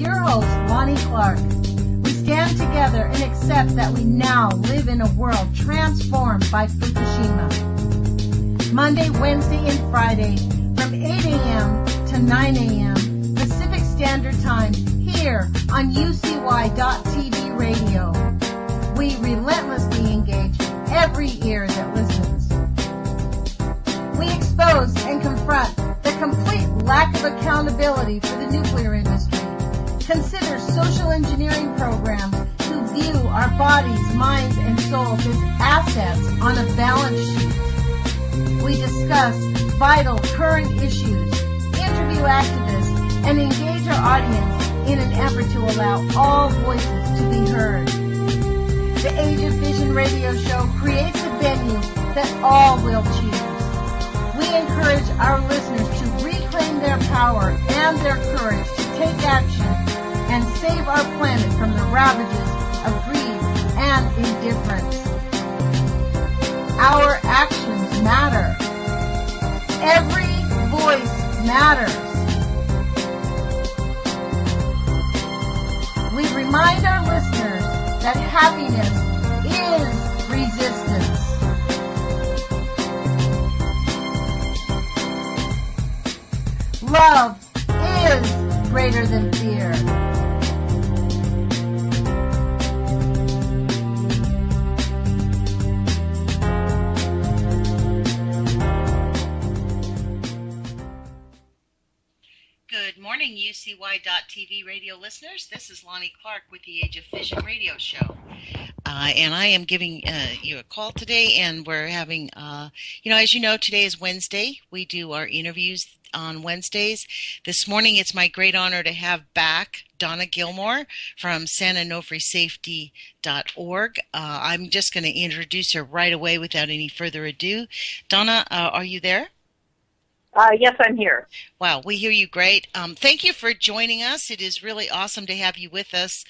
your host, Lonnie Clark. We stand together and accept that we now live in a world transformed by Fukushima. Monday, Wednesday, and Friday from 8 a.m. to 9 a.m. Pacific Standard Time here on UCY.TV radio. We relentlessly engage every ear that listens. We expose and confront the complete lack of accountability for the nuclear industry. Consider social engineering programs who view our bodies, minds, and souls as assets on a balance sheet. We discuss vital current issues, interview activists, and engage our audience in an effort to allow all voices to be heard. The Age of Fission radio show creates a venue that all will choose. We encourage our listeners to reclaim their power and their courage to take action and save our planet from the ravages of greed and indifference. Our actions matter. Every voice matters. We remind our listeners that happiness is resistance. Love is greater than fear. Good morning, UCY.TV radio listeners. This is Lonnie Clark with the Age of Fission radio show. And I am giving you a call today, and we're having, as you know, today is Wednesday. We do our interviews on Wednesdays. This morning, it's my great honor to have back Donna Gilmore from SantaNofreSafety.org. I'm just going to introduce her right away without any further ado. Donna, are you there? Yes, I'm here. Wow, we hear you great. Thank you for joining us. It is really awesome to have you with us.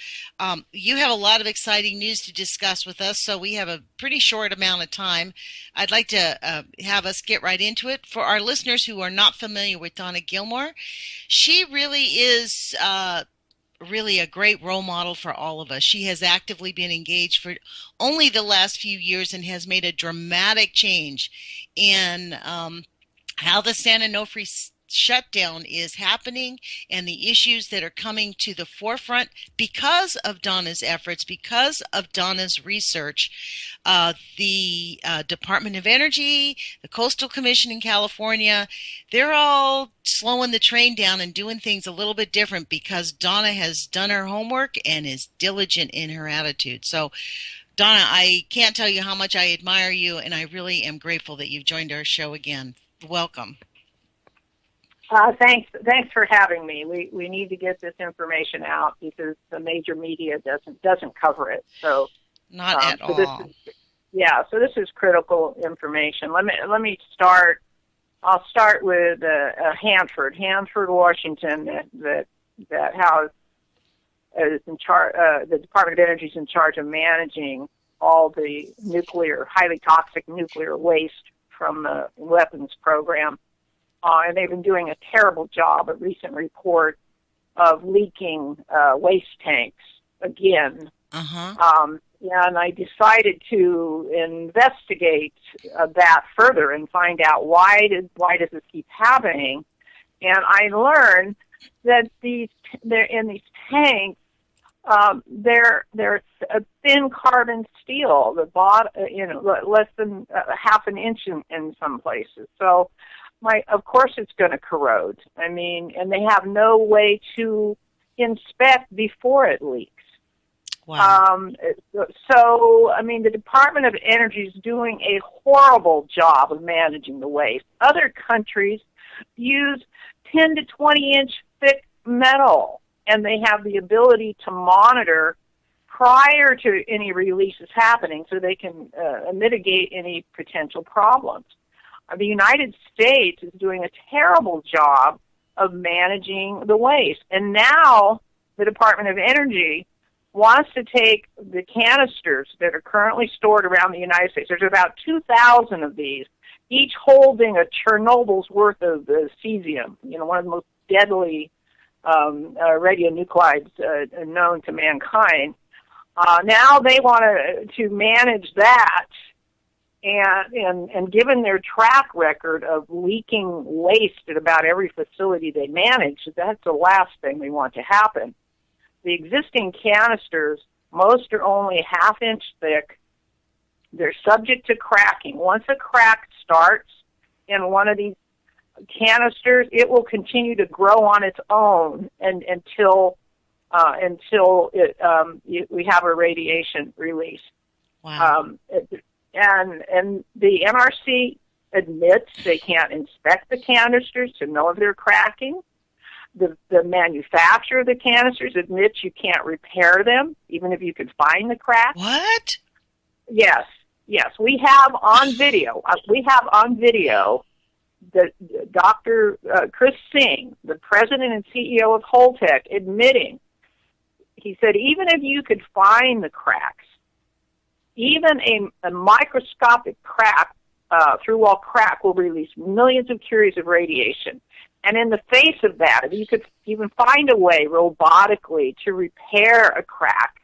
You have a lot of exciting news to discuss with us, so we have a pretty short amount of time. I'd like to have us get right into it. For our listeners who are not familiar with Donna Gilmore, she really is really a great role model for all of us. She has actively been engaged for only the last few years and has made a dramatic change in how the San Onofre shutdown is happening and the issues that are coming to the forefront because of Donna's efforts, because of Donna's research. The Department of Energy, the Coastal Commission in California, they're all slowing the train down and doing things a little bit different because Donna has done her homework and is diligent in her attitude. So, Donna, I can't tell you how much I admire you, and I really am grateful that you've joined our show again. Welcome. Thanks for having me. We need to get this information out because the major media doesn't cover it. So not at all. So this is critical information. Let me start. I'll start with Hanford, Washington, that has is in charge. The Department of Energy is in charge of managing all the highly toxic nuclear waste from the weapons program. And they've been doing a terrible job. A recent report of leaking waste tanks again. And I decided to investigate that further and find out why does this keep happening. And I learned that they're in these tanks. They're a thin carbon steel, less than half an inch in some places. So, of course, it's going to corrode. I mean, and they have no way to inspect before it leaks. Wow. The Department of Energy is doing a horrible job of managing the waste. Other countries use 10 to 20 inch thick metal, and they have the ability to monitor prior to any releases happening so they can mitigate any potential problems. The United States is doing a terrible job of managing the waste. And now the Department of Energy wants to take the canisters that are currently stored around the United States. There's about 2,000 of these, each holding a Chernobyl's worth of cesium, one of the most deadly radionuclides known to mankind. Now they want to manage that, and given their track record of leaking waste at about every facility they manage, that's the last thing we want to happen. The existing canisters, most are only half-inch thick. They're subject to cracking. Once a crack starts in one of these canisters, it will continue to grow on its own until we have a radiation release. Wow. And the NRC admits they can't inspect the canisters to know if they're cracking. The manufacturer of the canisters admits you can't repair them, even if you could find the crack. What? Yes. We have on video. The Dr. Chris Singh, the president and CEO of Holtec, admitting, he said, even if you could find the cracks, even a microscopic crack, through-wall crack, will release millions of curies of radiation. And in the face of that, if you could even find a way robotically to repair a crack,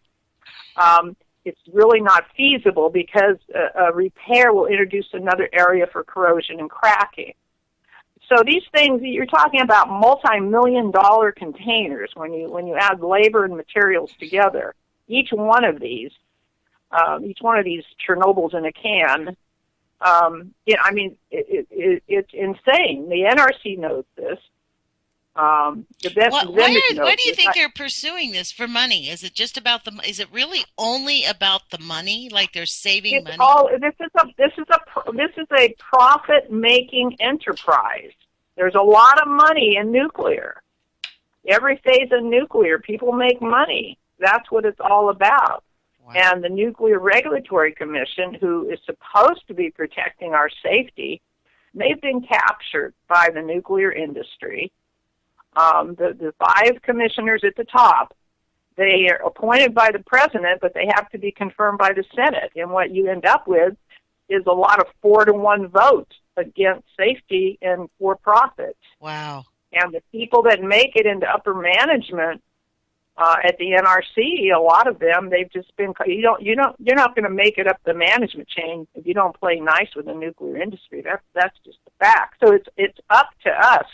it's really not feasible because a repair will introduce another area for corrosion and cracking. So these things, you're talking about multi-million-dollar containers when you add labor and materials together. Each one of these Chernobyls in a can, it's insane. The NRC knows this. Why do you think they're pursuing this for money? Is it just about is it really only about the money? Like they're saving money? This is a profit-making enterprise. There's a lot of money in nuclear. Every phase of nuclear, people make money. That's what it's all about. Wow. And the Nuclear Regulatory Commission, who is supposed to be protecting our safety, they've been captured by the nuclear industry. The 5 commissioners at the top, they are appointed by the president, but they have to be confirmed by the Senate. And what you end up with is a lot of 4-to-1 votes against safety and for profit. Wow. And the people that make it into upper management at the NRC, a lot of them, they've just been, you're not going to make it up the management chain if you don't play nice with the nuclear industry. That's just the fact. So it's up to us.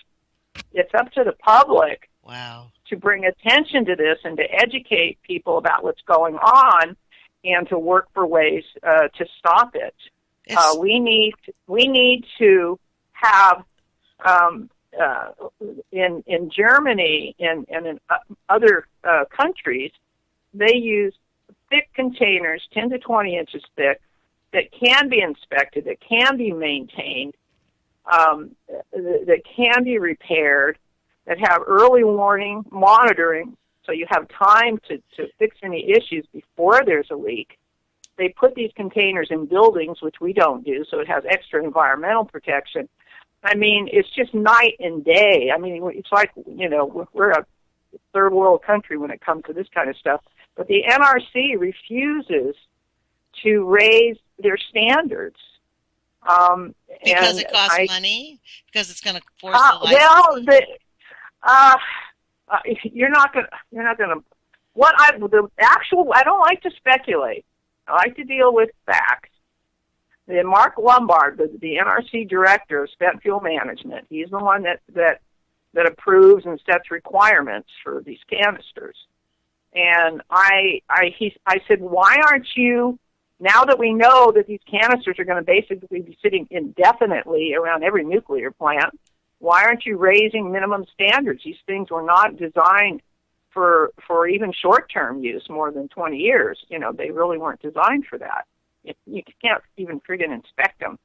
It's up to the public. Wow. To bring attention to this and to educate people about what's going on and to work for ways to stop it. We need to have in Germany and in other countries, they use thick containers, 10 to 20 inches thick, that can be inspected, that can be maintained, that can be repaired, that have early warning monitoring, so you have time to fix any issues before there's a leak. They put these containers in buildings, which we don't do, so it has extra environmental protection. I mean, it's just night and day. I mean, it's like, we're a third world country when it comes to this kind of stuff. But the NRC refuses to raise their standards. Because it costs money? Because it's going to force the license? You're not going to, I don't like to speculate. I like to deal with facts. The Mark Lombard, the NRC director of spent fuel management, he's the one that approves and sets requirements for these canisters. And I said, why aren't you, now that we know that these canisters are going to basically be sitting indefinitely around every nuclear plant, why aren't you raising minimum standards? These things were not designed for even short-term use, more than 20 years. They really weren't designed for that. You can't even friggin' inspect them.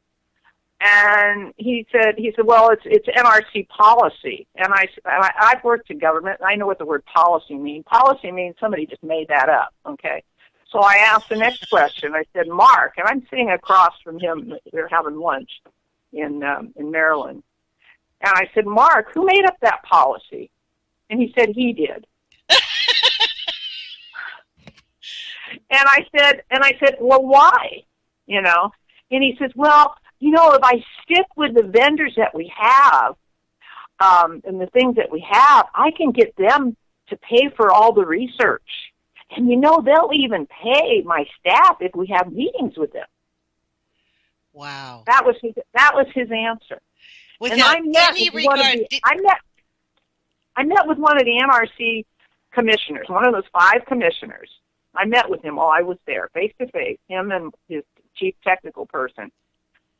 And he said, well, it's NRC policy. And I've worked in government, and I know what the word policy means. Policy means somebody just made that up, okay? So I asked the next question. I said, Mark, and I'm sitting across from him. They're having lunch in Maryland. And I said, Mark, who made up that policy? And he said, he did. And I said, well, why? And he says, well, if I stick with the vendors that we have, and the things that we have, I can get them to pay for all the research. And they'll even pay my staff if we have meetings with them. Wow. That was his answer. Without any regard, I met with one of the NRC commissioners, one of those 5 commissioners. I met with him while I was there, face to face, him and his chief technical person.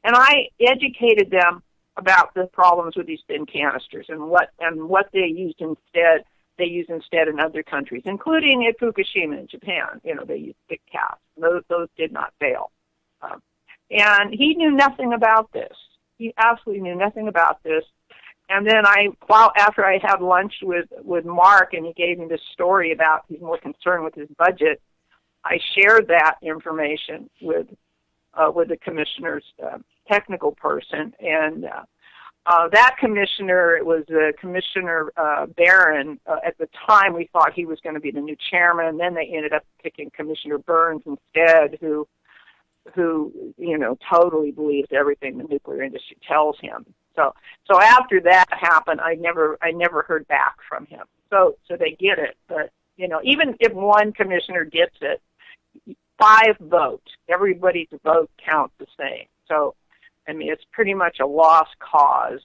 And I educated them about the problems with these thin canisters and what they use instead in other countries, including at Fukushima in Japan. They use thick caps. Those did not fail. And he knew nothing about this. He absolutely knew nothing about this. And then after I had lunch with Mark, and he gave me this story about he's more concerned with his budget, I shared that information with the commissioner's technical person, and that commissioner, it was Commissioner Barron. At the time, we thought he was going to be the new chairman, and then they ended up picking Commissioner Burns instead, who totally believes everything the nuclear industry tells him. So after that happened, I never heard back from him. So they get it, but even if one commissioner gets it, 5 vote. Everybody's vote counts the same. So, it's pretty much a lost cause,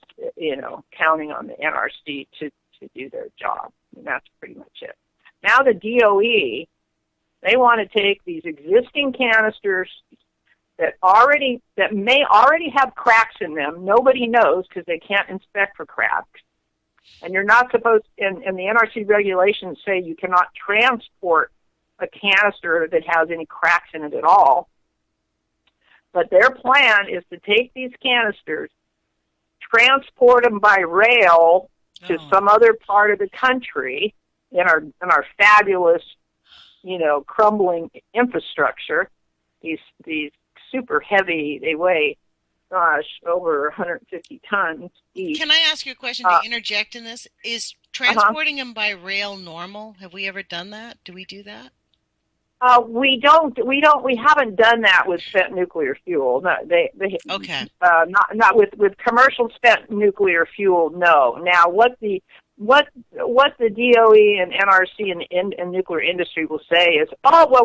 counting on the NRC to do their job. And that's pretty much it. Now the DOE, they want to take these existing canisters that may already have cracks in them. Nobody knows because they can't inspect for cracks. And you're not supposed, and the NRC regulations say you cannot transport a canister that has any cracks in it at all. But their plan is to take these canisters, transport them by rail to some other part of the country in our fabulous, crumbling infrastructure. These super heavy, they weigh, over 150 tons each. Can I ask you a question to interject in this? Is transporting them by rail normal? Have we ever done that? Do we do that? We haven't done that with spent nuclear fuel. No, okay. Not with commercial spent nuclear fuel. No. Now, what the DOE and NRC and nuclear industry will say is,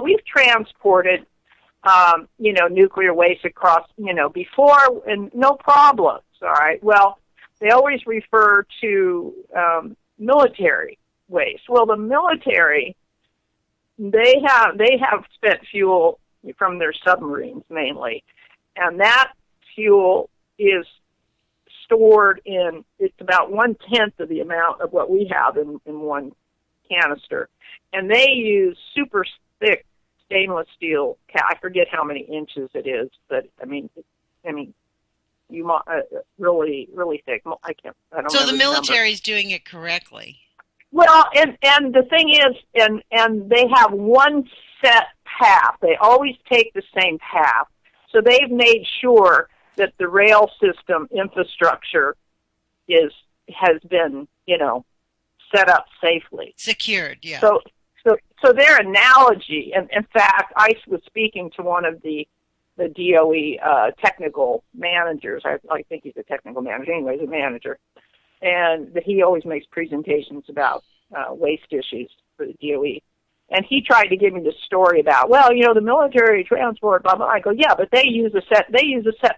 we've transported, nuclear waste across, before, and no problems. All right. Well, they always refer to military waste. Well, the military, they have spent fuel from their submarines mainly, and that fuel is stored in, it's about 1/10 of the amount of what we have in one canister, and they use super thick stainless steel. I forget how many inches it is, but you really, really thick. I don't. So the military is doing it correctly. Well, and the thing is, and they have one set path. They always take the same path. So they've made sure that the rail system infrastructure has been, set up safely. Secured, yeah. So their analogy, and in fact, I was speaking to one of the DOE technical managers. I think he's a technical manager. Anyway, he's a manager. And he always makes presentations about waste issues for the DOE. And he tried to give me this story about, the military transport, blah, blah. I go, yeah, but they use a set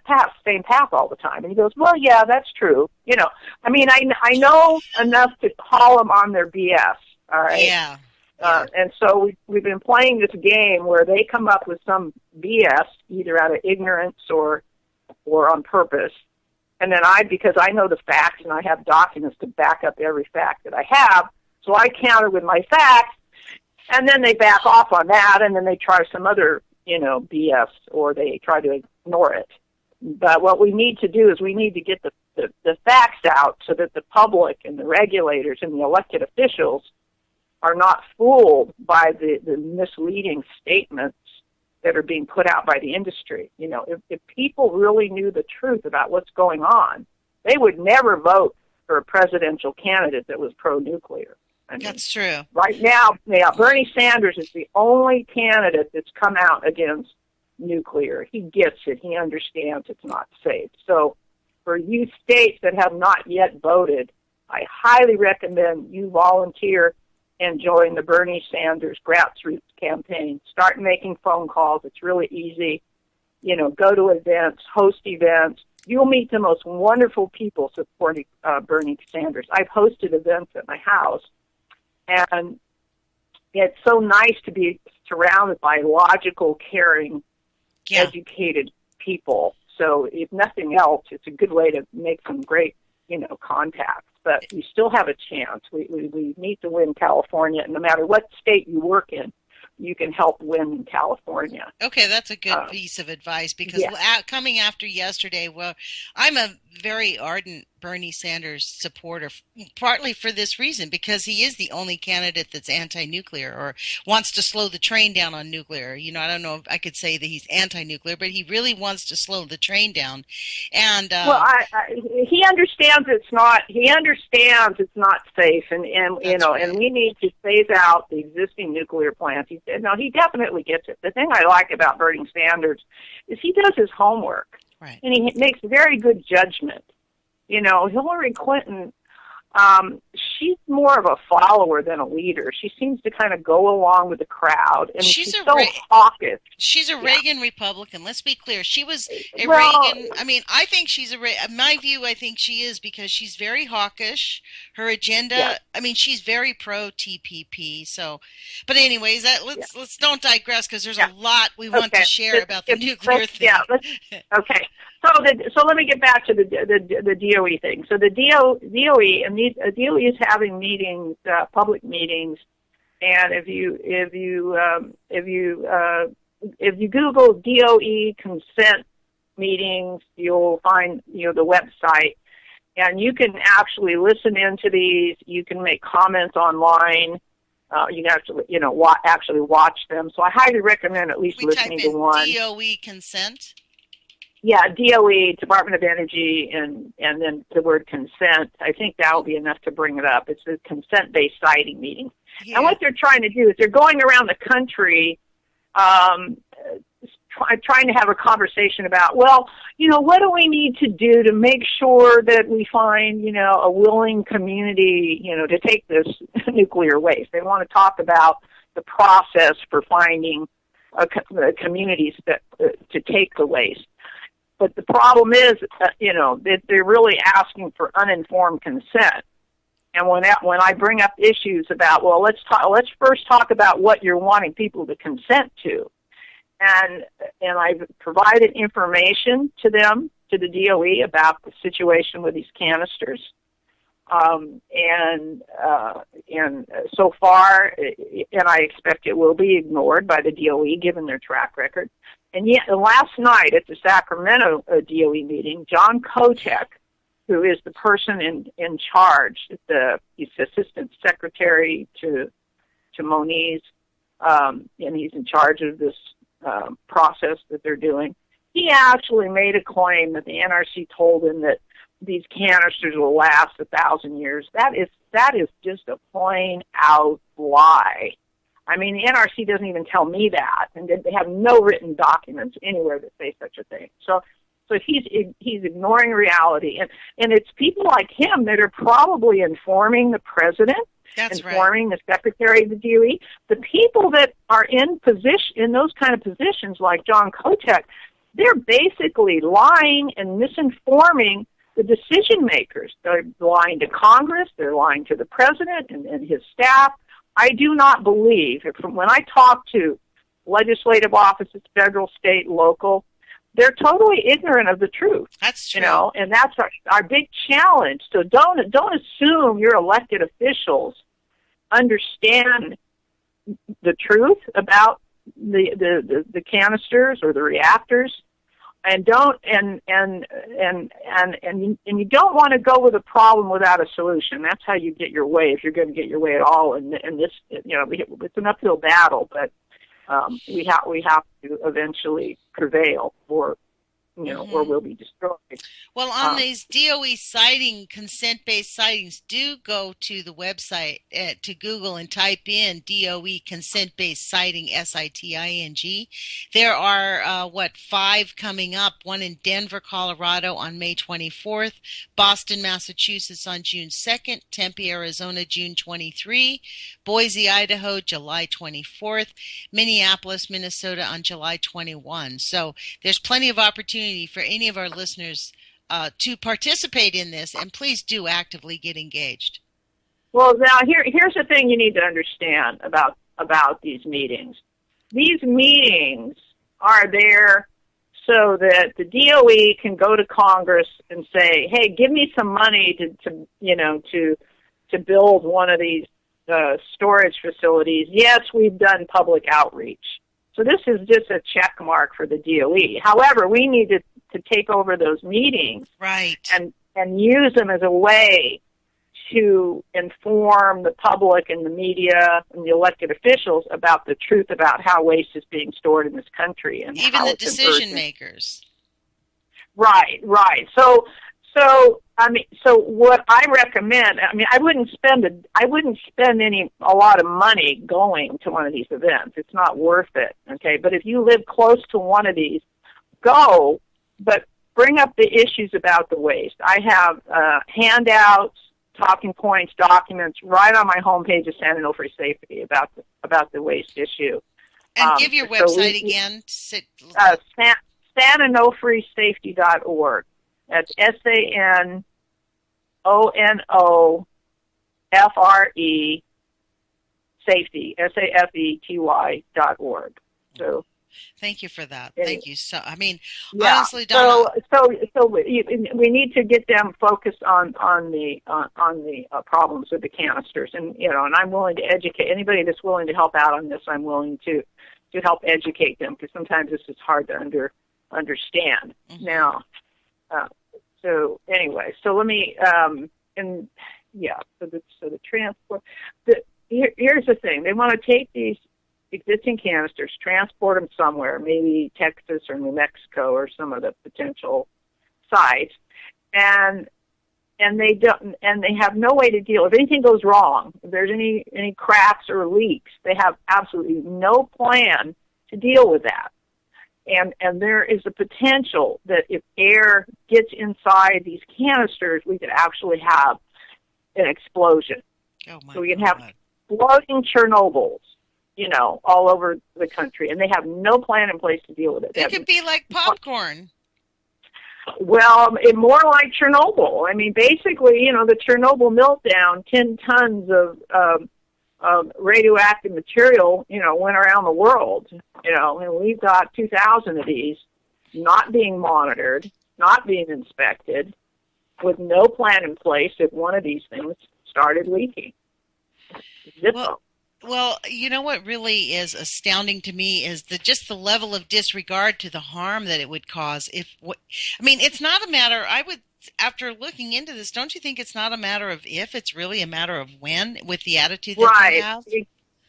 path, same path all the time. And he goes, well, yeah, that's true. I know enough to call them on their BS. All right. Yeah. And so we've been playing this game where they come up with some BS, either out of ignorance or on purpose. And then because I know the facts and I have documents to back up every fact that I have, so I counter with my facts, and then they back off on that, and then they try some other, BS, or they try to ignore it. But what we need to do is we need to get the facts out so that the public and the regulators and the elected officials are not fooled by the misleading statements that are being put out by the industry. If people really knew the truth about what's going on, they would never vote for a presidential candidate that was pro-nuclear. That's true. Right now, Bernie Sanders is the only candidate that's come out against nuclear. He gets it. He understands it's not safe. So for you states that have not yet voted, I highly recommend you volunteer and join the Bernie Sanders grassroots campaign. Start making phone calls. It's really easy. Go to events, host events. You'll meet the most wonderful people supporting Bernie Sanders. I've hosted events at my house, and it's so nice to be surrounded by logical, caring, educated people. So if nothing else, it's a good way to make some great, contacts. But we still have a chance. We need to win California, and no matter what state you work in, you can help win in California. Okay, that's a good piece of advice, because coming after yesterday, I'm a very ardent Bernie Sanders supporter, partly for this reason, because he is the only candidate that's anti-nuclear or wants to slow the train down on nuclear. I don't know if I could say that he's anti-nuclear, but he really wants to slow the train down. And he understands it's not. He understands it's not safe, and right. and we need to phase out the existing nuclear plants. He said, no, he definitely gets it. The thing I like about Bernie Sanders is he does his homework, right, and he makes very good judgment. Hillary Clinton, she's more of a follower than a leader. She seems to kind of go along with the crowd, and she's so hawkish. She's a Reagan Republican. Let's be clear. She was a Reagan. I mean, I think she's my view, I think she is, because she's very hawkish. Her agenda, I mean, she's very pro TPP. So, but anyways, let's don't digress, because there's a lot we want to share about the nuclear thing. Okay. So let me get back to the DOE thing. So the DOE and DOE is having meetings, public meetings, and if you Google DOE consent meetings, you'll find the website, and you can actually listen into these. You can make comments online. You can actually watch them. So I highly recommend at least listening to one. DOE consent. Yeah, DOE, Department of Energy, and then the word consent. I think that will be enough to bring it up. It's a consent-based siting meeting. Yeah. And what they're trying to do is they're going around the country trying to have a conversation about, what do we need to do to make sure that we find, a willing community, to take this nuclear waste. They want to talk about the process for finding communities to take the waste. But the problem is, that they're really asking for uninformed consent. And when I bring up issues about, let's first talk about what you're wanting people to consent to, and I've provided information to them, to the DOE, about the situation with these canisters, and so far, and I expect it will be ignored by the DOE given their track record. And yet, last night at the Sacramento DOE meeting, John Kotek, who is the person in charge, he's Assistant Secretary to Moniz, and he's in charge of this process that they're doing. He actually made a claim that the NRC told him that these canisters will last 1,000 years. That is just a plain out lie. I mean, the NRC doesn't even tell me that, and they have no written documents anywhere that say such a thing. So he's ignoring reality, and it's people like him that are probably informing the president, informing the Secretary of the DOE. The people that are in those kind of positions, like John Kotek, they're basically lying and misinforming the decision makers. They're lying to Congress. They're lying to the president and his staff. I do not believe, when I talk to legislative offices, federal, state, local, they're totally ignorant of the truth. That's true. And that's our big challenge. So don't assume your elected officials understand the truth about the canisters or the reactors, and you don't want to go with a problem without a solution. That's how you get your way, if you're going to get your way at all. And this, it's an uphill battle, but we have to eventually prevail for or will be destroyed. Well, on these DOE sighting, consent-based sightings, do go to the website, to Google, and type in DOE consent-based sighting, SITING. There are, 5 coming up, one in Denver, Colorado on May 24th, Boston, Massachusetts on June 2nd, Tempe, Arizona, June 23, Boise, Idaho, July 24th, Minneapolis, Minnesota on July 21. So there's plenty of opportunity for any of our listeners to participate in this, and please do actively get engaged. Well, now here's the thing you need to understand about these meetings. These meetings are there so that the DOE can go to Congress and say, "Hey, give me some money to build one of these storage facilities." Yes, we've done public outreach. So this is just a check mark for the DOE. However, we need to take over those meetings, right, and use them as a way to inform the public and the media and the elected officials about the truth about how waste is being stored in this country, and even how the it's decision makers. Right. So what I recommend, I wouldn't spend a lot of money going to one of these events. It's not worth it. Okay, but if you live close to one of these, go, but bring up the issues about the waste. I have handouts, talking points, documents right on my homepage of San Onofre Safety about the waste issue. And give your website again. SanOnofreSafety.org. That's SANONOFRE safety, SAFETY.org. So. Thank you for that. And, thank you. So, honestly, Donna. So we need to get them focused on the problems with the canisters, and I'm willing to educate anybody that's willing to help out on this. I'm willing to help educate them, because sometimes this is hard to understand. Mm-hmm. Now, so anyway, so let me So the transport. Here's the thing: they want to take these existing canisters, transport them somewhere, maybe Texas or New Mexico or some of the potential sites, and they have no way to deal. If anything goes wrong, if there's any cracks or leaks, they have absolutely no plan to deal with that. And there is a potential that if air gets inside these canisters, we could actually have an explosion. Oh my so we can God. have floating Chernobyls, all over the country, and they have no plan in place to deal with it. It could be like popcorn. Well, more like Chernobyl. Basically, the Chernobyl meltdown, 10 tons of radioactive material, went around the world, and we've got 2,000 of these not being monitored, not being inspected, with no plan in place if one of these things started leaking. Well, you know what really is astounding to me is just the level of disregard to the harm that it would cause. It's not a matter, after looking into this, don't you think it's not a matter of if, it's really a matter of when, with the attitude that they have?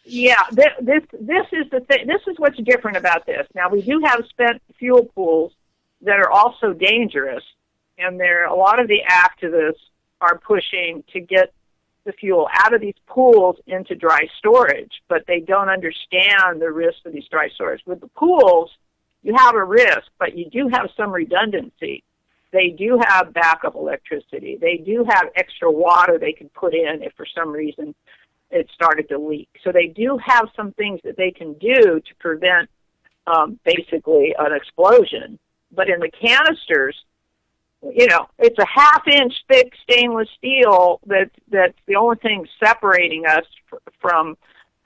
Yeah, this is the thing. This is what's different about this. Now, we do have spent fuel pools that are also dangerous, and a lot of the activists are pushing to get the fuel out of these pools into dry storage, but they don't understand the risk of these dry storage. With the pools, you have a risk, but you do have some redundancy. They do have backup electricity. They do have extra water they can put in if for some reason it started to leak. So they do have some things that they can do to prevent basically an explosion. But in the canisters, it's a half-inch thick stainless steel that's the only thing separating us from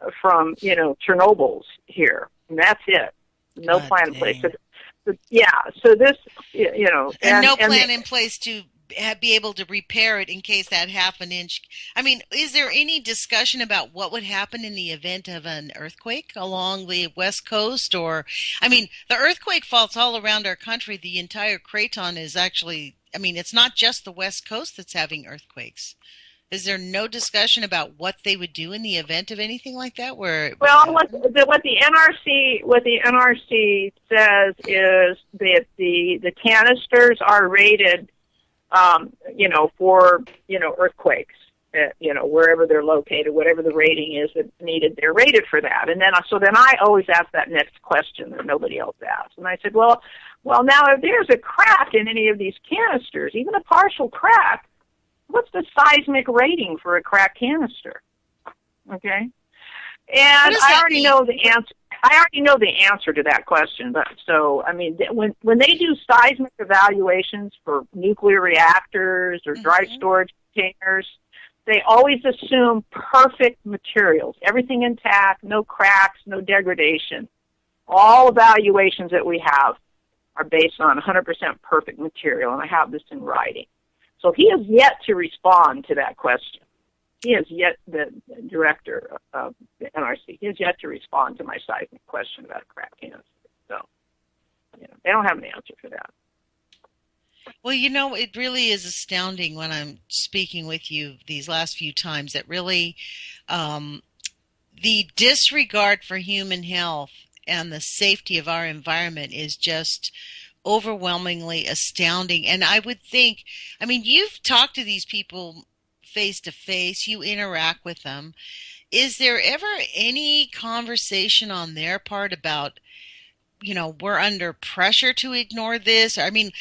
Chernobyl's here, and that's it. No plan in place. So this, and no plan in place to be able to repair it in case that half an inch. Is there any discussion about what would happen in the event of an earthquake along the West Coast? Or, the earthquake faults all around our country. The entire craton is actually, it's not just the West Coast that's having earthquakes. Is there no discussion about what they would do in the event of anything like that? Well, what the NRC says is that the canisters are rated, for earthquakes, wherever they're located, whatever the rating is that's needed, they're rated for that. And then I always ask that next question that nobody else asks, and I said, well, now if there's a crack in any of these canisters, even a partial crack, what's the seismic rating for a cracked canister? Okay, and I already know the answer. I already know the answer to that question. But when they do seismic evaluations for nuclear reactors or dry storage containers, they always assume perfect materials, everything intact, no cracks, no degradation. All evaluations that we have are based on 100% perfect material, and I have this in writing. So he has yet to respond to that question. He has yet, the director of the NRC, he has yet to respond to my seismic question about a crack canister. So, they don't have an answer for that. Well, it really is astounding when I'm speaking with you these last few times that really the disregard for human health and the safety of our environment is just overwhelmingly astounding. And I would think, you've talked to these people face to face, you interact with them. Is there ever any conversation on their part about, we're under pressure to ignore this? I'm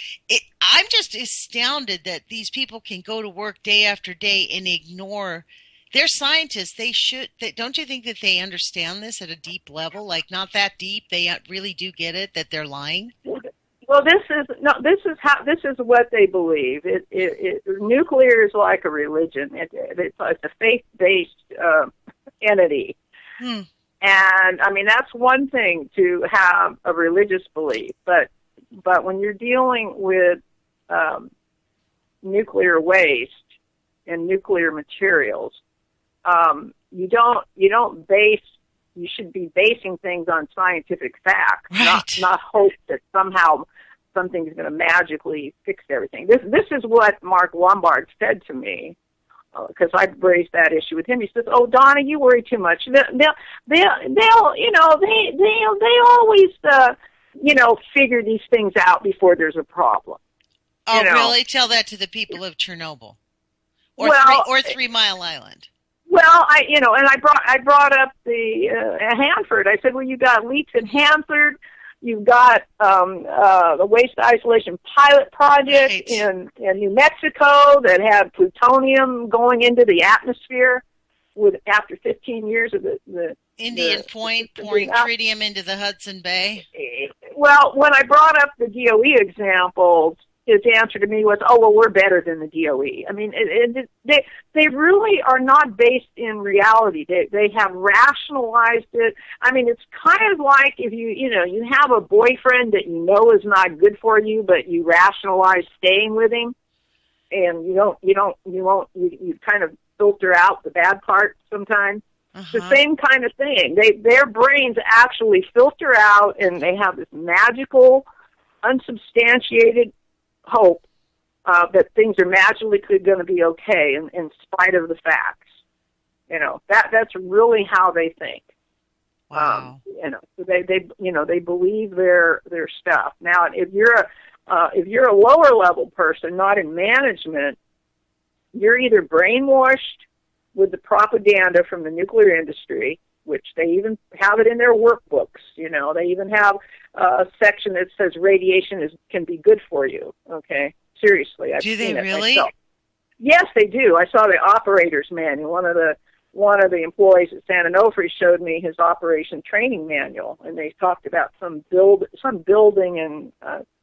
just astounded that these people can go to work day after day and ignore. They're scientists. Don't you think that they understand this at a deep level? Like, not that deep. They really do get it that they're lying. Well, this is what they believe. Nuclear is like a religion. It's a faith-based entity. And that's one thing to have a religious belief, but when you're dealing with nuclear waste and nuclear materials, you should be basing things on scientific facts, not hope that somehow something's going to magically fix everything. This is what Mark Lombard said to me, because I raised that issue with him. He says, "Oh, Donna, you worry too much. They always figure these things out before there's a problem." Oh, really? Tell that to the people of Chernobyl, or 3 Mile Island. Well, I brought up the Hanford. I said, well, you got leaks in Hanford. You've got the waste isolation pilot project in New Mexico that had plutonium going into the atmosphere after 15 years of the Indian Point pouring tritium into the Hudson Bay. Well, when I brought up the DOE examples, his answer to me was, "Oh, well, we're better than the DOE." They really are not based in reality. They have rationalized it. It's kind of like if you have a boyfriend that is not good for you, but you rationalize staying with him, and you kind of filter out the bad part sometimes. It's the same kind of thing. Their brains actually filter out, and they have this magical, unsubstantiated hope that things are magically going to be okay in spite of the facts. That's really how they think. Wow. So they believe their stuff. Now, if you're a lower level person, not in management, you're either brainwashed with the propaganda from the nuclear industry, which they even have it in their workbooks. They even have a section that says radiation can be good for you. Okay, seriously, I've do they seen it really? myself. Yes, they do. I saw the operator's manual. One of the employees at San Onofre showed me his operation training manual, and they talked about some building in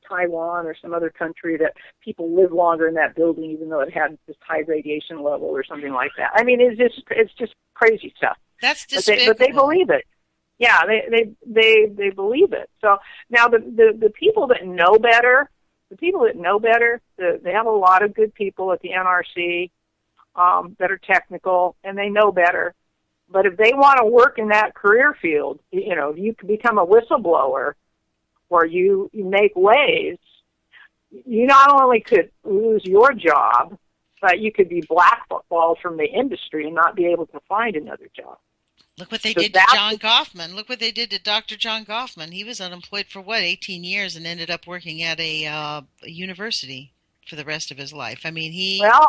Taiwan or some other country that people live longer in that building, even though it had this high radiation level or something like that. It's just crazy stuff. That's despicable. But they believe it. Yeah, they believe it. So now the people that know better, they have a lot of good people at the NRC that are technical, and they know better. But if they want to work in that career field, if you can become a whistleblower or you make waves, you not only could lose your job, but you could be blackballed from the industry and not be able to find another job. Look what they did to John Goffman. Look what they did to Dr. John Goffman. He was unemployed for, 18 years and ended up working at a university for the rest of his life. I mean, Well,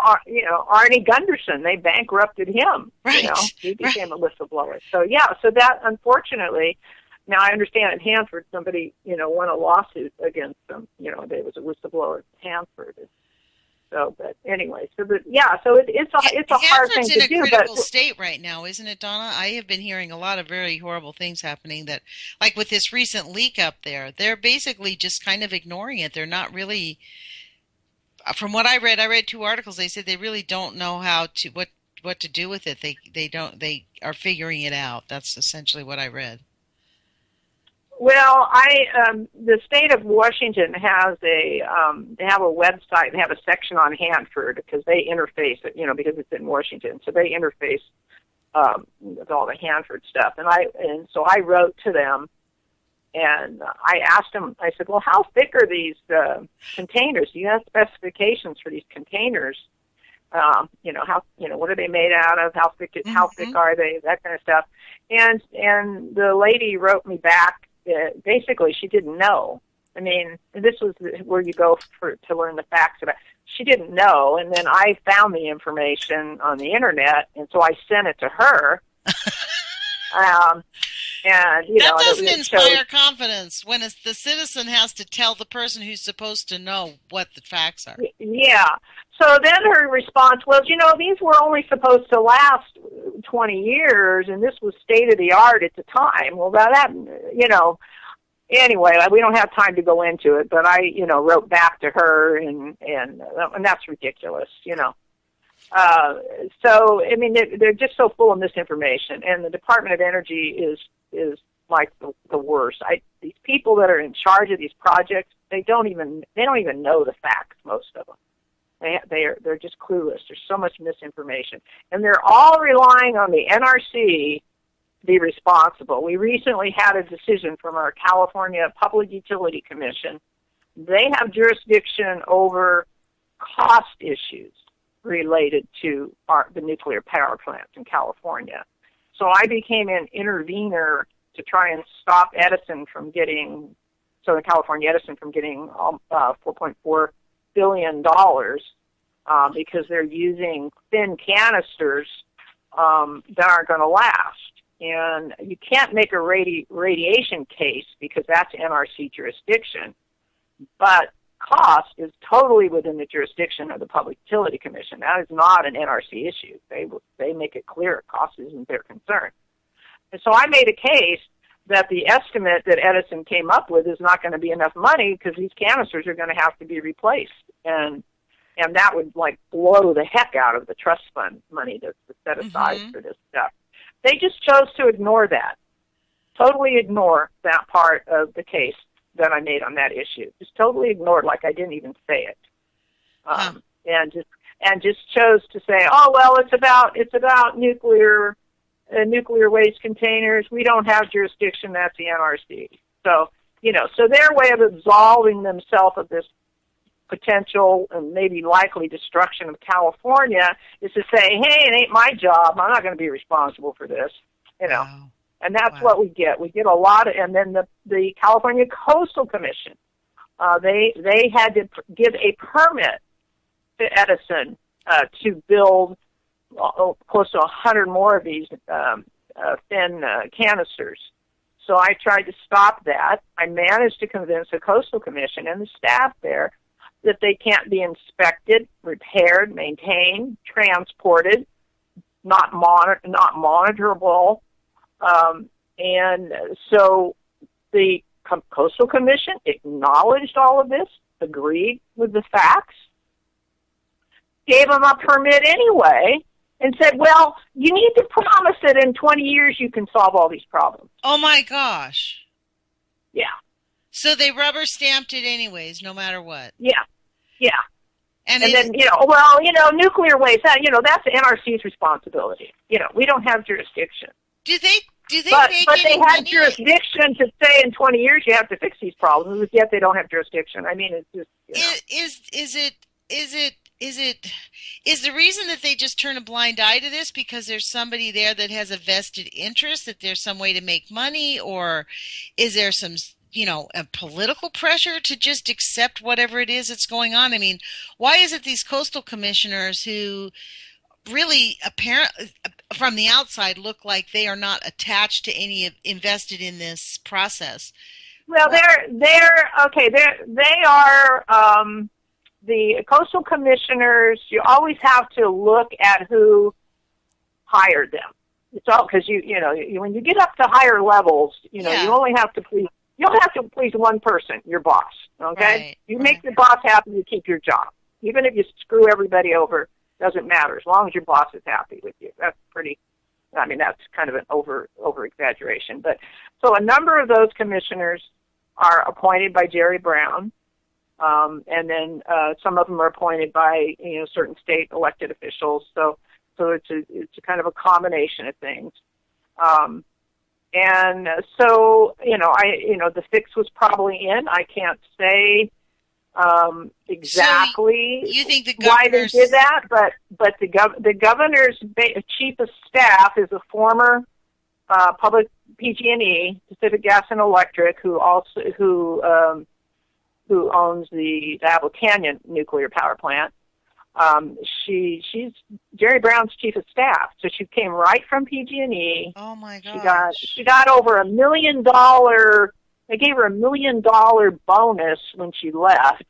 Arnie Gunderson, they bankrupted him. Right. He became a whistleblower. So, so that, unfortunately, now I understand at Hanford, somebody, won a lawsuit against them. There was a whistleblower at Hanford. So, but anyway, so it's a hard thing to do. Hanford's in a critical state right now, isn't it, Donna? I have been hearing a lot of very horrible things happening that, like with this recent leak up there, they're basically just kind of ignoring it. They're not really, from what I read 2 articles, they said they really don't know what to do with it. They are figuring it out. That's essentially what I read. Well, the state of Washington has they have a website, they have a section on Hanford because they interface it, because it's in Washington, so they interface with all the Hanford stuff. And so I wrote to them, and I asked them, I said, well, how thick are these containers? Do you have specifications for these containers? What are they made out of? How thick are they? That kind of stuff. And the lady wrote me back. Basically, she didn't know. I mean, this was where you go to learn the facts about. She didn't know, and then I found the information on the internet, and so I sent it to her. And that doesn't inspire confidence when the citizen has to tell the person who's supposed to know what the facts are. Yeah. So then her response was, these were only supposed to last 20 years, and this was state of the art at the time. Well, anyway, we don't have time to go into it, but I, wrote back to her, and that's ridiculous, So, I mean, they're just so full of misinformation, and the Department of Energy is like the worst. These people that are in charge of these projects, they don't even know the facts, most of them. They're just clueless. There's so much misinformation, and they're all relying on the NRC to be responsible. We recently had a decision from our California Public Utility Commission. They have jurisdiction over cost issues related to the nuclear power plants in California. So I became an intervener to try and stop Southern California Edison from getting $4.4 billion because they're using thin canisters that aren't going to last. And you can't make a radiation case because that's NRC jurisdiction, but cost is totally within the jurisdiction of the Public Utility Commission. That is not an NRC issue. They make it clear cost isn't their concern. And so I made a case that the estimate that Edison came up with is not going to be enough money because these canisters are going to have to be replaced. And that would blow the heck out of the trust fund money that's set aside for this stuff. They just chose to ignore that, totally ignore that part of the case that I made on that issue. Just totally ignored, like I didn't even say it, and just chose to say, oh well, it's about nuclear waste containers. We don't have jurisdiction. That's the NRC. So so their way of absolving themselves of this potential and maybe likely destruction of California is to say, hey, it ain't my job. I'm not going to be responsible for this. Wow. And that's what we get. We get a lot of, and then the California Coastal Commission, they had to give a permit to Edison to build close to 100 more of these thin canisters. So I tried to stop that. I managed to convince the Coastal Commission and the staff there that they can't be inspected, repaired, maintained, transported, not monitorable. And so the Coastal Commission acknowledged all of this, agreed with the facts, gave them a permit anyway, and said, well, you need to promise that in 20 years you can solve all these problems. Oh, my gosh. Yeah. So they rubber stamped it anyways, no matter what. Yeah. Yeah. And then, nuclear waste, that's the NRC's responsibility. We don't have jurisdiction. Do they but they had money? Jurisdiction to say in 20 years you have to fix these problems, yet they don't have jurisdiction. I mean, it's just, Is it is the reason that they just turn a blind eye to this because there's somebody there that has a vested interest, that there's some way to make money, or is there some, a political pressure to just accept whatever it is that's going on? I mean, why is it these coastal commissioners who really apparently from the outside look like they are not attached to any invested in this process? Well, they're okay. They are the coastal commissioners. You always have to look at who hired them. It's all because when you get up to higher levels, you only have to please. You don't have to please one person, your boss. Okay, right, you make your boss happy, you keep your job. Even if you screw everybody over, doesn't matter as long as your boss is happy with you. That's pretty. I mean, that's kind of an over exaggeration. But so a number of those commissioners are appointed by Jerry Brown, and then some of them are appointed by certain state elected officials. So it's a kind of a combination of things. And so the fix was probably in. I can't say exactly so you think the why they did that, but the governor's chief of staff is a former public PG&E, Pacific Gas and Electric, who owns the Diablo Canyon nuclear power plant. She's Jerry Brown's chief of staff, so she came right from PG&E. Oh my gosh! She got over $1 million. They gave her $1 million bonus when she left,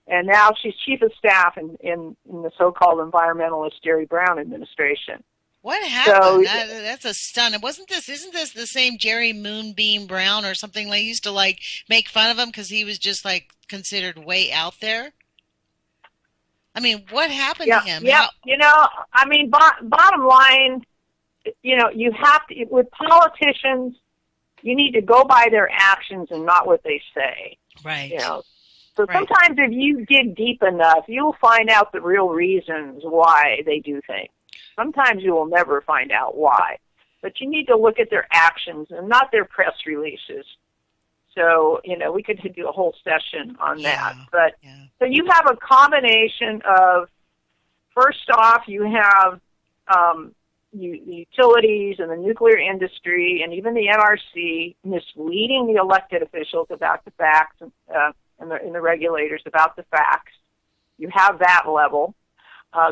and now she's chief of staff in the so-called environmentalist Jerry Brown administration. What happened? So, that's a stun. Isn't this the same Jerry Moonbeam Brown or something? They used to make fun of him because he was just considered way out there. I mean, what happened to him? Yeah, bottom line, you have to, with politicians, you need to go by their actions and not what they say. Right. So sometimes if you dig deep enough, you'll find out the real reasons why they do things. Sometimes you will never find out why. But you need to look at their actions and not their press releases. So, we could do a whole session on that. But so you have a combination of, first off, you have utilities and the nuclear industry and even the NRC misleading the elected officials about the facts and the regulators about the facts. You have that level.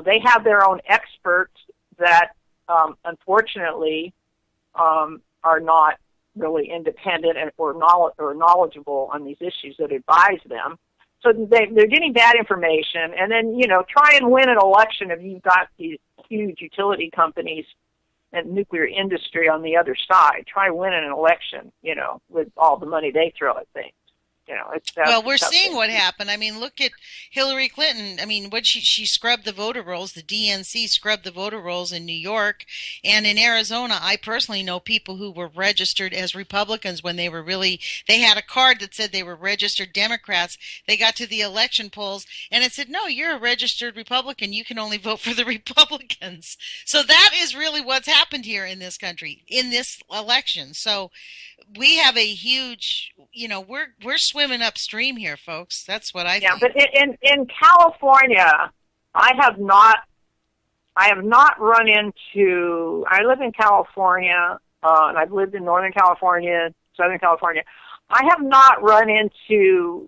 They have their own experts that, unfortunately, are not really independent or knowledgeable on these issues that advise them. So they're getting bad information, and then try and win an election if you've got these huge utility companies and nuclear industry on the other side. Try winning an election, with all the money they throw at things. Well, we're seeing what happened. I mean, look at Hillary Clinton. I mean, she scrubbed the voter rolls. The DNC scrubbed the voter rolls in New York and in Arizona. I personally know people who were registered as Republicans when they had a card that said they were registered Democrats. They got to the election polls and it said, no, you're a registered Republican. You can only vote for the Republicans. So that is really what's happened here in this country, in this election. So we have a huge, we're swimming upstream here, folks. That's what I think. Yeah, but in California, I have not run into. I live in California, and I've lived in Northern California, Southern California. I have not run into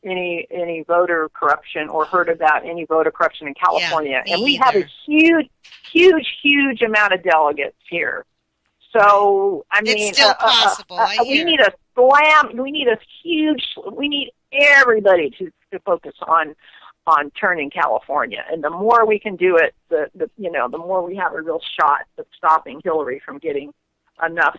any voter corruption or heard about any voter corruption in California, and we have a huge amount of delegates here. So I mean, it's still possible. We need a slam. We need everybody to focus on turning California, and the more we can do it, the more we have a real shot of stopping Hillary from getting enough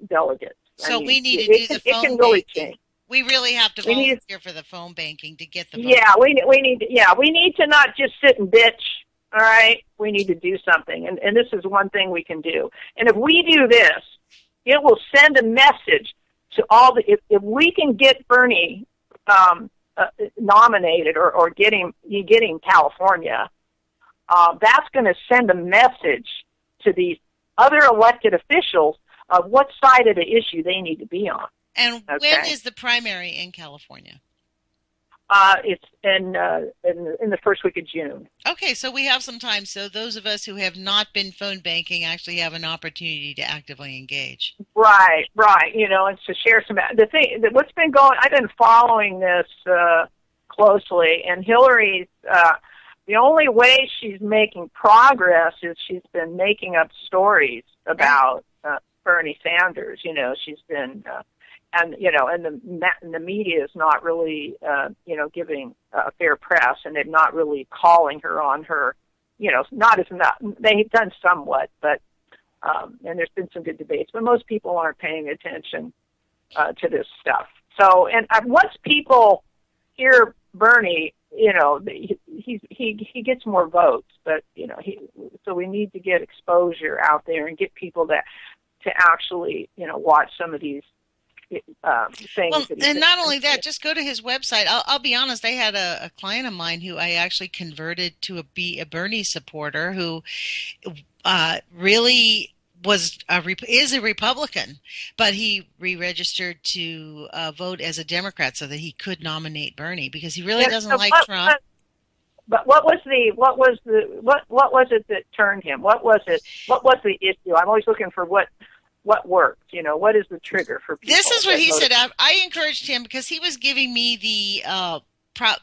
delegates. So we need to do the phone banking. It can really change. We really have to volunteer for the phone banking to get the vote. Yeah, we need to not just sit and bitch. All right, we need to do something, and this is one thing we can do. And if we do this, it will send a message to all the. If we can get Bernie nominated or getting California, that's going to send a message to these other elected officials of what side of the issue they need to be on. And when is the primary in California? It's in the first week of June. Okay, so we have some time. So those of us who have not been phone banking actually have an opportunity to actively engage. Right. And to share what's been going. I've been following this closely, and Hillary's. The only way she's making progress is she's been making up stories about Bernie Sanders. She's been. And the media is not really, giving fair press, and they're not really calling her on her, not as much. They've done somewhat, but and there's been some good debates, but most people aren't paying attention to this stuff. So, and once people hear Bernie, he gets more votes, but so we need to get exposure out there and get people to actually watch some of these. Things and not only that, just go to his website. I'll be honest. I had a client of mine who I actually converted to be a Bernie supporter, who really is a Republican, but he re-registered to vote as a Democrat so that he could nominate Bernie because he really doesn't like Trump. But what was it that turned him? What was it? What was the issue? I'm always looking for what worked. What is the trigger for people? This is what he said. I encouraged him because he was giving me the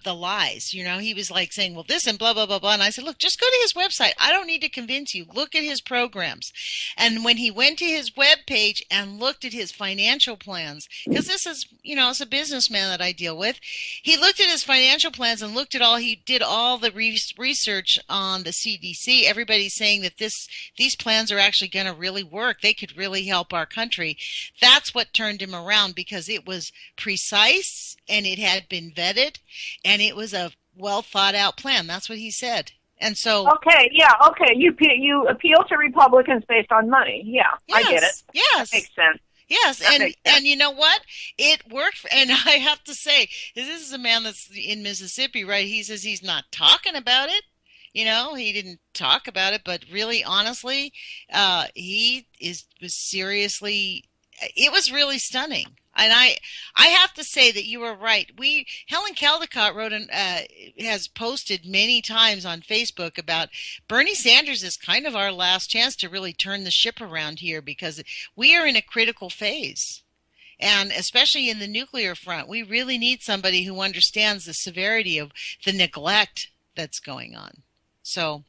lies. He was like saying, well, this and blah, blah, blah, blah. And I said, look, just go to his website. I don't need to convince you. Look at his programs. And when he went to his webpage and looked at his financial plans, because this is, it's a businessman that I deal with. He looked at his financial plans and he did all the research on the CDC. Everybody's saying that these plans are actually going to really work. They could really help our country. That's what turned him around, because it was precise and it had been vetted. And it was a well thought out plan. That's what he said. And so you appeal to Republicans based on money. Yeah, yes, I get it. Yes, that makes sense. Yes, and you know what? It worked. And I have to say, this is a man that's in Mississippi, right? He says he's not talking about it. He didn't talk about it, but really, honestly, was seriously. It was really stunning. And I have to say that you were right. Helen Caldecott has posted many times on Facebook about Bernie Sanders is kind of our last chance to really turn the ship around here, because we are in a critical phase. And especially in the nuclear front, we really need somebody who understands the severity of the neglect that's going on. So,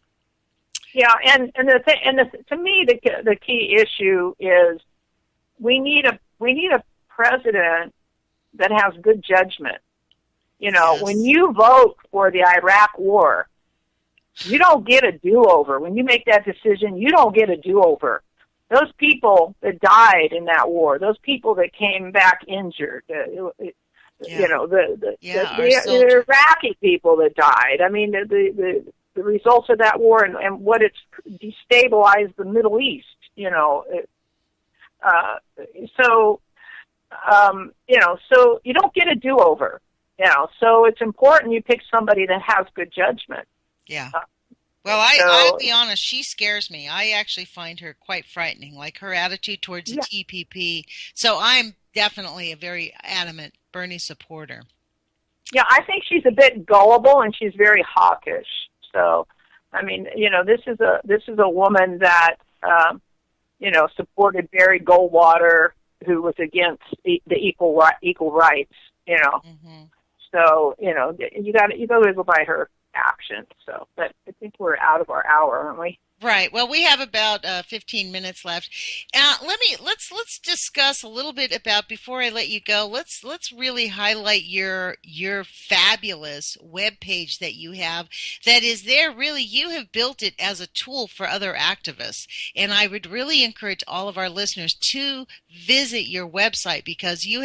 yeah, to me the key issue is we need a president that has good judgment. Yes. When you vote for the Iraq war, you don't get a do-over. When you make that decision, you don't get a do-over. Those people that died in that war, those people that came back injured, the Iraqi people that died. I mean, the results of that war and what it's destabilized the Middle East. So you don't get a do-over, so it's important you pick somebody that has good judgment. Yeah. Well, I'll be honest, she scares me. I actually find her quite frightening, like her attitude towards the TPP. So I'm definitely a very adamant Bernie supporter. Yeah, I think she's a bit gullible and she's very hawkish. So, I mean, this is a woman that, supported Barry Goldwater, who was against the equal rights, Mm-hmm. So, you got to go by her actions. So, but I think we're out of our hour, aren't we? Right. Well, we have about 15 minutes left. Let's discuss a little bit about, before I let you go. Let's really highlight your fabulous webpage that you have. That is there. Really, you have built it as a tool for other activists, and I would really encourage all of our listeners to visit your website, because you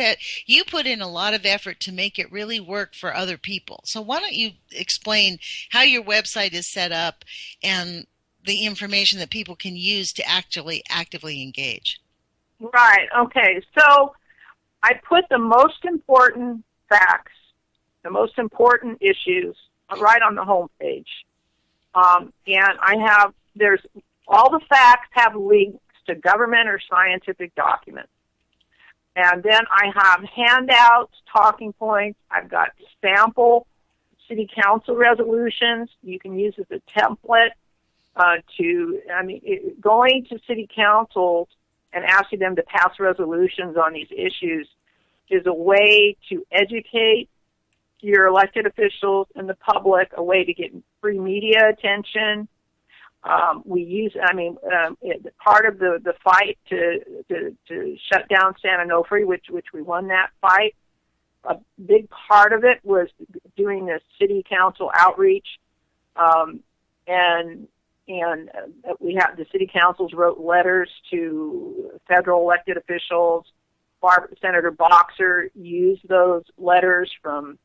put in a lot of effort to make it really work for other people. So why don't you explain how your website is set up and the information that people can use to actually actively engage? Right. Okay. So I put the most important facts, the most important issues right on the homepage. And there's all the facts have links to government or scientific documents. And then I have handouts, talking points. I've got sample city council resolutions you can use as a template going to city councils and asking them to pass resolutions on these issues is a way to educate your elected officials and the public, a way to get free media attention. Part of the fight to shut down San Onofre, which we won that fight, a big part of it was doing this city council outreach, and we have the city councils wrote letters to federal elected officials. Senator Boxer used those letters from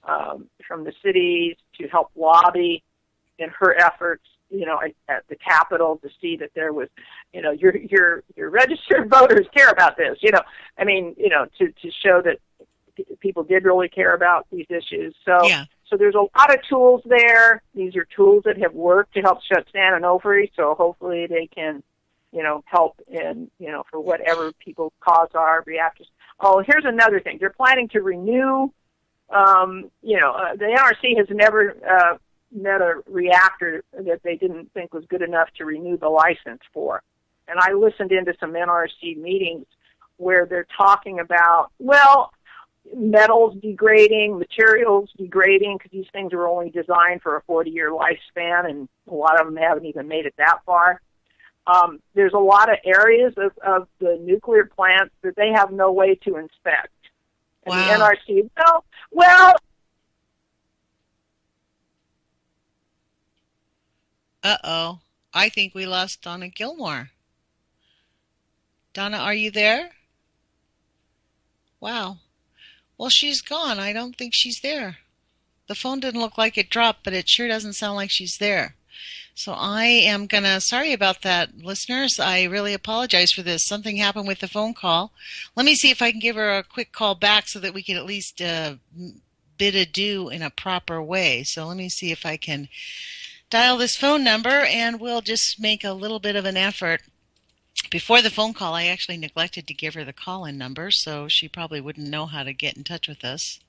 the cities to help lobby in her efforts, at the Capitol to see that there was, your registered voters care about this, to show that people did really care about these issues. So, yeah. So there's a lot of tools there. These are tools that have worked to help shut San Onofre. So hopefully they can, help in, for whatever people's cause are, reactors. Oh, here's another thing. They're planning to renew, the NRC has never met a reactor that they didn't think was good enough to renew the license for. And I listened into some NRC meetings where they're talking about, metals degrading, materials degrading, because these things are only designed for a 40-year lifespan, and a lot of them haven't even made it that far. There's a lot of areas of the nuclear plants that they have no way to inspect. And wow. The NRC, well. Uh-oh. I think we lost Donna Gilmore. Donna, are you there? Wow. Well, she's gone. I don't think she's there. The phone didn't look like it dropped, but it sure doesn't sound like she's there. So I am sorry about that, listeners. I really apologize for this. Something happened with the phone call. Let me see if I can give her a quick call back so that we can at least bid adieu in a proper way. So let me see if I can dial this phone number, and we'll just make a little bit of an effort. Before the phone call, I actually neglected to give her the call-in number, so she probably wouldn't know how to get in touch with us.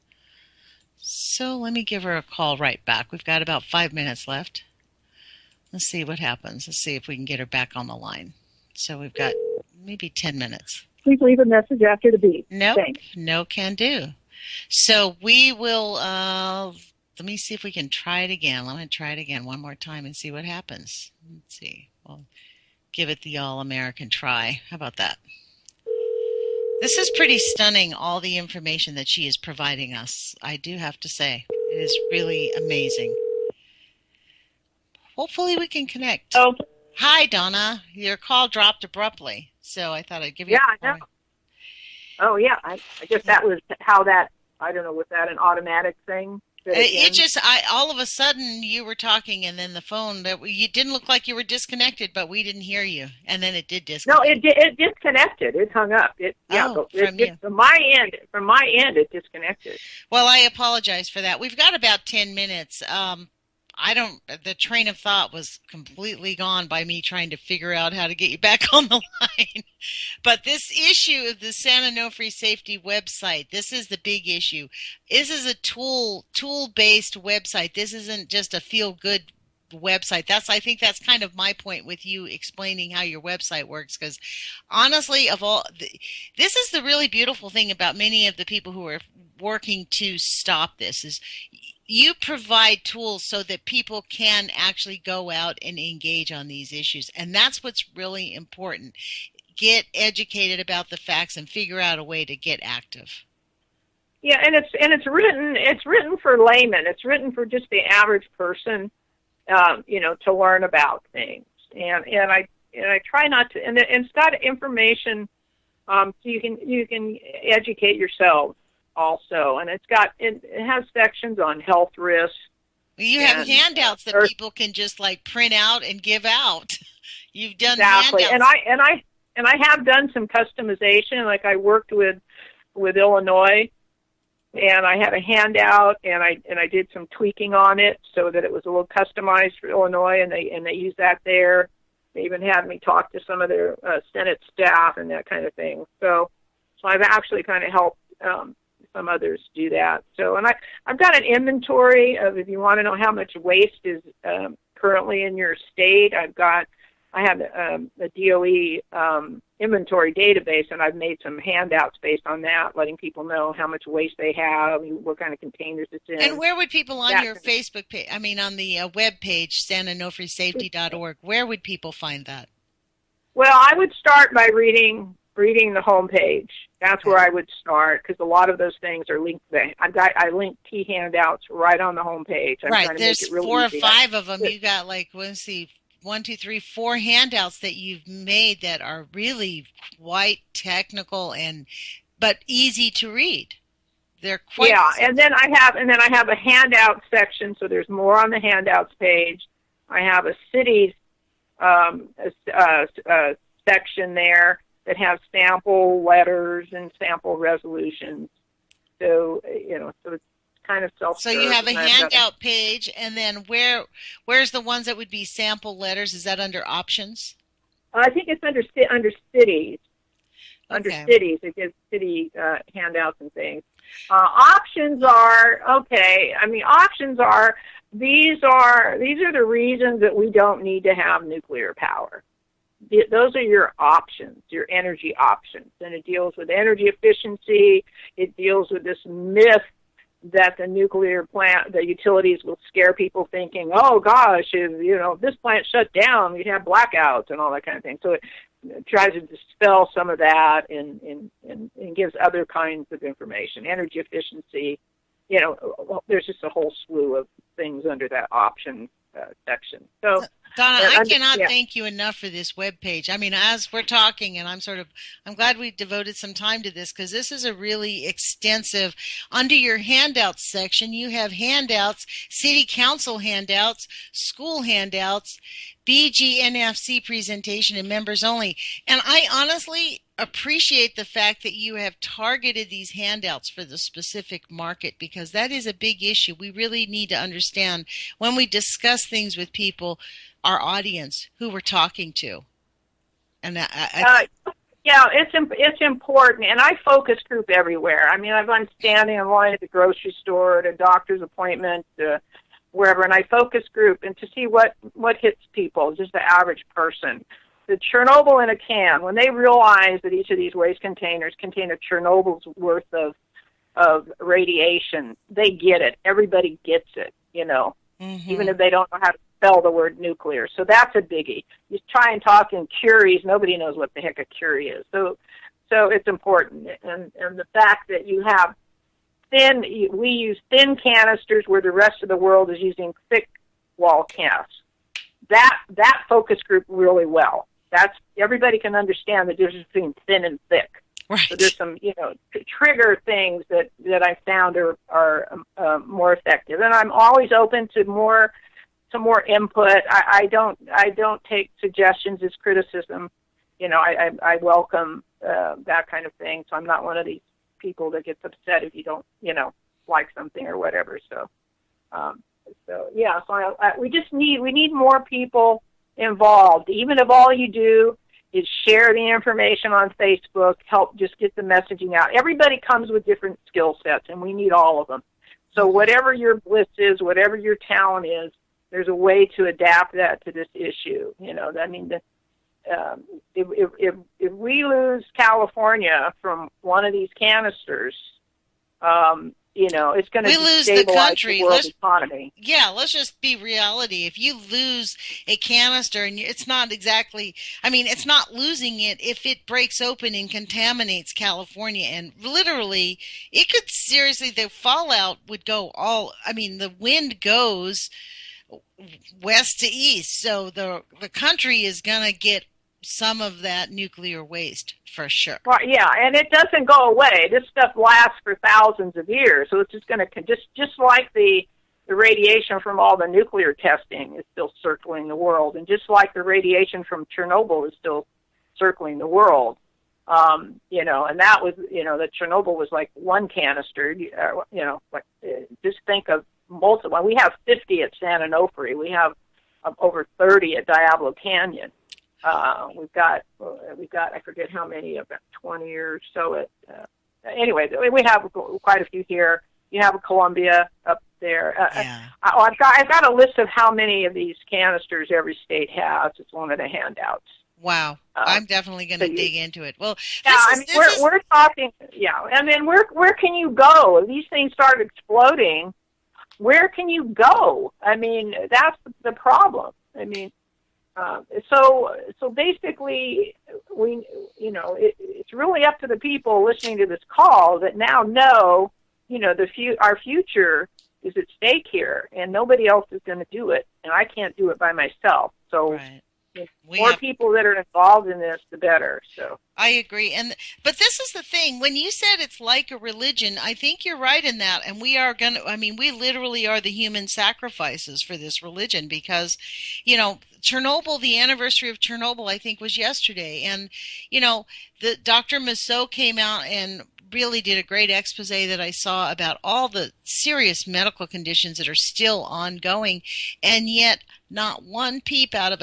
So let me give her a call right back. We've got about 5 minutes left. Let's see what happens. Let's see if we can get her back on the line. So we've got maybe 10 minutes. Please leave a message after the beep. Nope, Thanks. no can do. So we will, let me see if we can try it again. Let me try it again one more time and see what happens. Let's see. We'll give it the all-American try. How about that? This is pretty stunning, all the information that she is providing us. I do have to say, it is really amazing. Hopefully we can connect. Oh. Hi, Donna. Your call dropped abruptly, so I thought I'd give you a call. Yeah, I know. Oh, yeah. I guess that was how that, I don't know, was that an automatic thing? All of a sudden you were talking, and then the phone, you didn't look like you were disconnected, but we didn't hear you, and then it did disconnect. No, it disconnected. It hung up. From my end, it disconnected. Well, I apologize for that. We've got about 10 minutes. The train of thought was completely gone by me trying to figure out how to get you back on the line. But this issue of the San Onofre Safety website, this is the big issue. This is a tool-based website. This isn't just a feel-good website. I think that's kind of my point with you explaining how your website works, because honestly, this is the really beautiful thing about many of the people who are working to stop this is you provide tools so that people can actually go out and engage on these issues. And that's what's really important. Get educated about the facts and figure out a way to get active. Yeah, and it's written for laymen. It's written for just the average person, to learn about things. And I try not to, and it's got information so you can educate yourself also, and it has sections on health risks. You have handouts that people can just print out and give out. You've done exactly, handouts. and I have done some customization. Like I worked with Illinois, and I had a handout, and I did some tweaking on it so that it was a little customized for Illinois, and they used that there. They even had me talk to some of their Senate staff and that kind of thing. So So I've actually kind of helped some others do that. So, and I've got an inventory of, if you want to know how much waste is currently in your state, I have a DOE inventory database, and I've made some handouts based on that, letting people know how much waste they have, what kind of containers it's in. And where would people on your Facebook page, on the web page, santanofresafety.org, where would people find that? Well, I would start by reading the homepage. That's where I would start, because a lot of those things are linked there. I link key handouts right on the homepage. I'm trying to there's make it really 4 or easy. 5 of them. You got, like, let's see, 1, 2, 3, 4 handouts that you've made that are really quite technical but easy to read. They're quite and then I have a handout section, so there's more on the handouts page. I have a cities section there that has sample letters and sample resolutions. So so it's kind of self-serve. So you have a handout page, and then where's the ones that would be sample letters? Is that under options? I think it's under cities. Okay. Under cities, it gives city handouts and things. Options are okay. Options are these are the reasons that we don't need to have nuclear power. Those are your options, your energy options, and it deals with energy efficiency. It deals with this myth that the nuclear plant, the utilities will scare people thinking, oh gosh, if this plant shut down, we'd have blackouts and all that kind of thing. So it tries to dispel some of that and gives other kinds of information. Energy efficiency, there's just a whole slew of things under that option section. So, Donna, I cannot thank you enough for this webpage. As we're talking, and I'm glad we devoted some time to this, because this is a really extensive, under your handouts section, you have handouts, city council handouts, school handouts, BGNFC presentation, and members only. And I honestly appreciate the fact that you have targeted these handouts for the specific market, because that is a big issue. We really need to understand when we discuss things with people, our audience, who we're talking to. And it's important, and I focus group everywhere. If I'm standing in line at the grocery store, at a doctor's appointment, wherever, and I focus group and to see what hits people, just the average person. The Chernobyl in a can, when they realize that each of these waste containers contain a Chernobyl's worth of radiation, they get it. Everybody gets it, even if they don't know how to spell the word nuclear. So that's a biggie. You try and talk in curies, nobody knows what the heck a curie is. So it's important. And the fact that you have we use thin canisters where the rest of the world is using thick wall cans. That focus group really well. Everybody can understand the difference between thin and thick. Right. So there's some, trigger things that I found are more effective. And I'm always open to more input. I don't take suggestions as criticism. I welcome that kind of thing. So I'm not one of these people that gets upset if you don't, like something or whatever. So we need more people involved. Even if all you do is share the information on Facebook, help just get the messaging out. Everybody comes with different skill sets, and we need all of them. So whatever your bliss is, whatever your talent is, there's a way to adapt that to this issue. If we lose California from one of these canisters, it's going to destabilize the world economy. Yeah, let's just be reality. If you lose a canister, and it's not exactly, it's not losing it if it breaks open and contaminates California. And literally, it could seriously, the fallout would go the wind goes west to east. So the country is going to get some of that nuclear waste for sure. Well, yeah, and it doesn't go away. This stuff lasts for thousands of years, so it's just going to just like the radiation from all the nuclear testing is still circling the world, and just like the radiation from Chernobyl is still circling the world. And that was, that Chernobyl was like one canister. Just think of multiple. We have 50 at San Onofre. We have over 30 at Diablo Canyon. We've got I forget how many, about 20 or so. Anyway, we have quite a few here. You have a Columbia up there. Yeah. I've got a list of how many of these canisters every state has. It's one of the handouts. Wow. I'm definitely going to dig into it. Well, we're talking. Yeah, and then where can you go if these things start exploding? Where can you go? I mean, that's the problem. I mean, so basically, it's really up to the people listening to this call that now know, our future is at stake here, and nobody else is going to do it, and I can't do it by myself. So. Right. The more people that are involved in this, the better. So I agree. But this is the thing. When you said it's like a religion, I think you're right in that. And we literally are the human sacrifices for this religion because, Chernobyl, the anniversary of Chernobyl, I think was yesterday. And, the Dr. Massot came out and really did a great expose that I saw about all the serious medical conditions that are still ongoing, and yet not one peep out of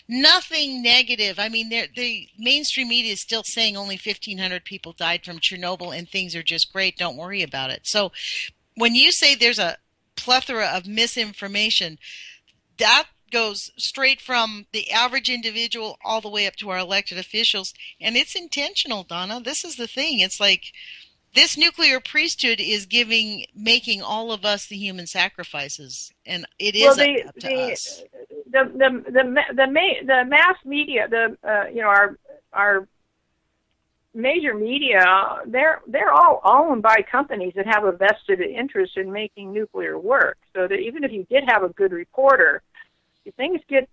nothing negative. I mean, the mainstream media is still saying only 1,500 people died from Chernobyl and things are just great. Don't worry about it. So when you say there's a plethora of misinformation, that goes straight from the average individual all the way up to our elected officials, and it's intentional, Donna. This is the thing. It's like this nuclear priesthood is making all of us the human sacrifices, and it is up to us. The mass media, our major media, they're all owned by companies that have a vested interest in making nuclear work. So that even if you did have a good reporter, things get,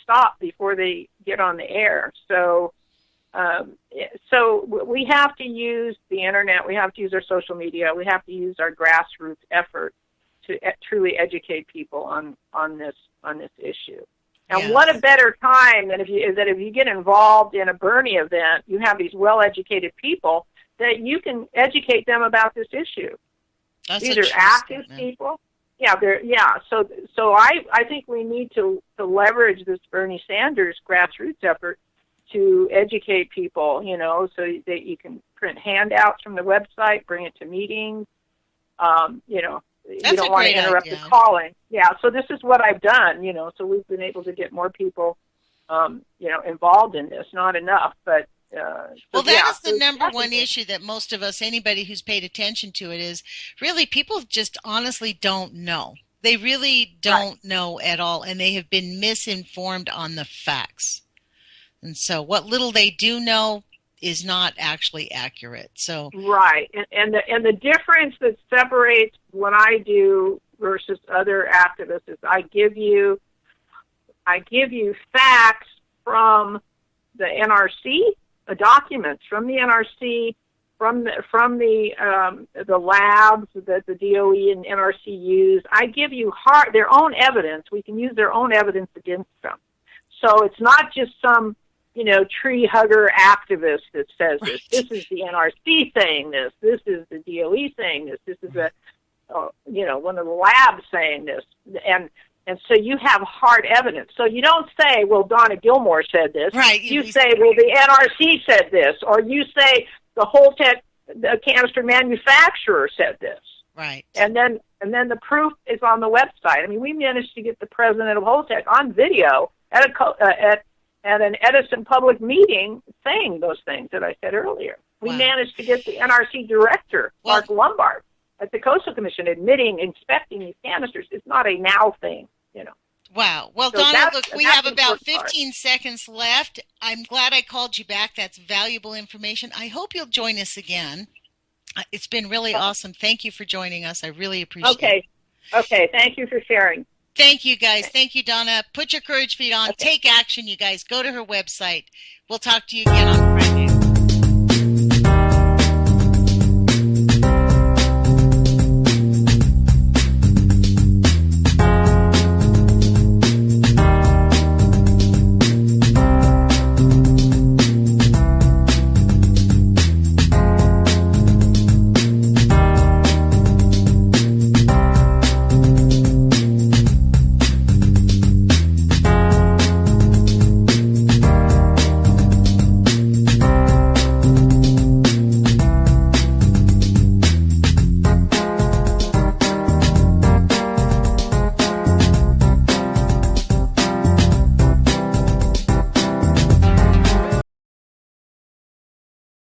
stopped before they get on the air. So we have to use the internet. We have to use our social media. We have to use our grassroots effort to truly educate people on this issue. And yes. What a better time than if you get involved in a Bernie event, you have these well-educated people that you can educate them about this issue. These are active people. Yeah, So I think we need to leverage this Bernie Sanders grassroots effort to educate people, so that you can print handouts from the website, bring it to meetings. You don't want to interrupt the calling. Yeah, so this is what I've done, so we've been able to get more people, involved in this. Not enough, but. That is the number one issue that most of us, anybody who's paid attention to it, is really people just honestly don't know. They really don't know at all, and they have been misinformed on the facts. And so what little they do know is not actually accurate. So right, and the difference that separates what I do versus other activists is I give you facts from the NRC. Documents from the NRC, from the labs that the DOE and NRC use. I give you their own evidence. We can use their own evidence against them. So it's not just some tree hugger activist that says this. This is the NRC saying this. This is the DOE saying this. This is one of the labs saying this. And so you have hard evidence. So you don't say, well, Donna Gilmore said this. Right. You say, well, the NRC said this. Or you say the the canister manufacturer said this. Right. And then the proof is on the website. I mean, we managed to get the president of Holtec on video at an Edison public meeting saying those things that I said earlier. We managed to get the NRC director, Mark Lombard, at the Coastal Commission admitting inspecting these canisters is not a now thing, Wow. Well, so Donna, look, we have about 15 seconds left. I'm glad I called you back. That's valuable information. I hope you'll join us again. It's been really awesome. Thank you for joining us. I really appreciate it. Okay. Thank you for sharing. Thank you, guys. Thank you, Donna. Put your courage feet on. Take action, you guys. Go to her website. We'll talk to you again on Friday.